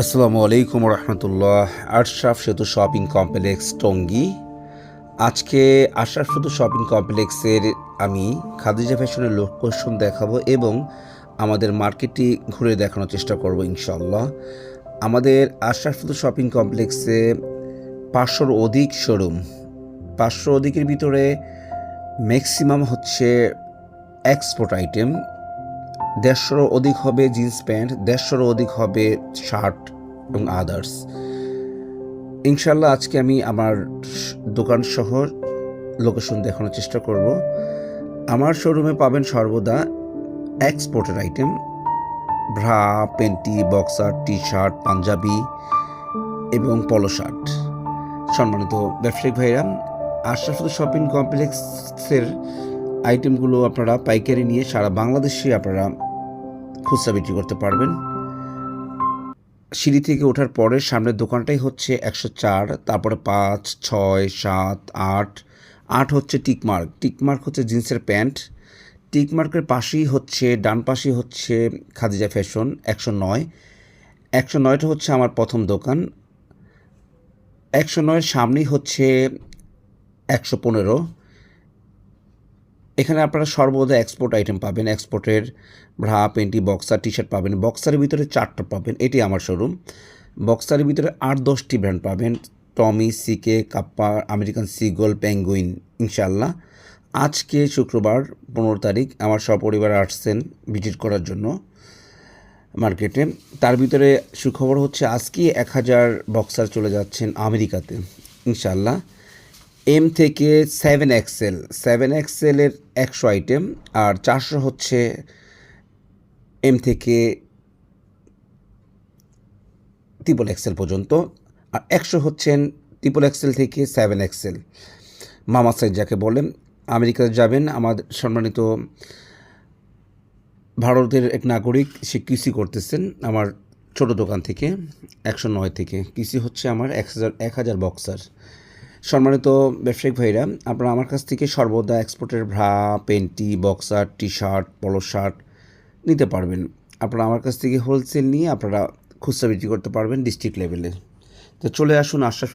আসসালামু আলাইকুম রহমতুল্লাহ। আশরাফ সেতু শপিং কমপ্লেক্স টঙ্গী। আজকে আশরাফ সেতু শপিং কমপ্লেক্সের আমি খাদিজা ফ্যাশনের লোকেশন দেখাবো এবং আমাদের মার্কেটটি ঘুরে দেখানোর চেষ্টা করব ইনশাল্লাহ। আমাদের আশরাফ সেতু শপিং কমপ্লেক্সে 500-র অধিক শোরুম। 500 অধিকের ভিতরে ম্যাক্সিমাম হচ্ছে এক্সপোর্ট আইটেম, 150-রও অধিক হবে জিন্স প্যান্ট, 150-রও অধিক হবে শার্ট এবং আদার্স। ইনশাল্লাহ আজকে আমি আমার দোকান সহ লোকেশন দেখানোর চেষ্টা করব। আমার শোরুমে পাবেন সর্বদা এক্সপোর্টের item, bra, panty, boxer, T shirt, panjabi এবং পলো শার্ট। সম্মানিত ব্যবসায়িক ভাইরা, আশরাফ শপিং কমপ্লেক্সের আইটেমগুলো আপনারা পাইকারি নিয়ে সারা বাংলাদেশে আপনারা খুচরা বিক্রি করতে পারবেন। সিঁড়ি থেকে ওঠার পরে সামনের দোকানটাই হচ্ছে 104, তারপরে 5, 6, 7, 8 8 হচ্ছে টিকমার্ক। টিকমার্ক হচ্ছে জিন্সের প্যান্ট। টিকমার্কের পাশেই হচ্ছে, ডান পাশেই হচ্ছে খাদিজা ফ্যাশন 109। 109টা হচ্ছে আমার প্রথম দোকান। 109-এর সামনেই হচ্ছে 115। এখানে আপনারা সর্বদা এক্সপোর্ট আইটেম পাবেন। এক্সপোর্টের bra, panty, boxer, T shirt পাবেন। বক্সারের ভিতরে 4টা পাবেন, এটি আমার শোরুম। বক্সারের ভিতরে 8-10টি ব্র্যান্ড পাবেন, টমি, সিকে, কাপ্পা, আমেরিকান সিগল, পেঙ্গুইন। ইনশাল্লাহ আজকে শুক্রবার 15 তারিখ আমার সপরিবার আসছেন ভিজিট করার জন্য মার্কেটে। তার ভিতরে সুখবর হচ্ছে আজকে 1000 বক্সার চলে যাচ্ছেন আমেরিকাতে ইনশাল্লাহ। এম থেকে 7XL, 7XL-এর 100 আইটেম, আর 400 হচ্ছে এম থেকে XXL পর্যন্ত, আর 100 হচ্ছেন XXL থেকে 7XL মামা সাইজ যাকে বলেন। আমেরিকাতে যাবেন, আমাদের সম্মানিত ভারতের এক নাগরিক, সে কৃষি করতেছেন আমার ছোট দোকান থেকে 109 থেকে। কৃষি হচ্ছে আমার 1000 বক্সার। সম্মানিত ব্যবসায়িক ভাইরা, আপনারা আমার কাছ থেকে সর্বদা এক্সপোর্টের bra, panty, boxer, T shirt, polo shirt নিতে পারবেন। আপনারা আমার কাছ থেকে হোলসেল নিয়ে আপনারা খুচরা বিক্রি করতে পারবেন ডিস্ট্রিক্ট লেভেলে। তো চলে আসুন আশরাফ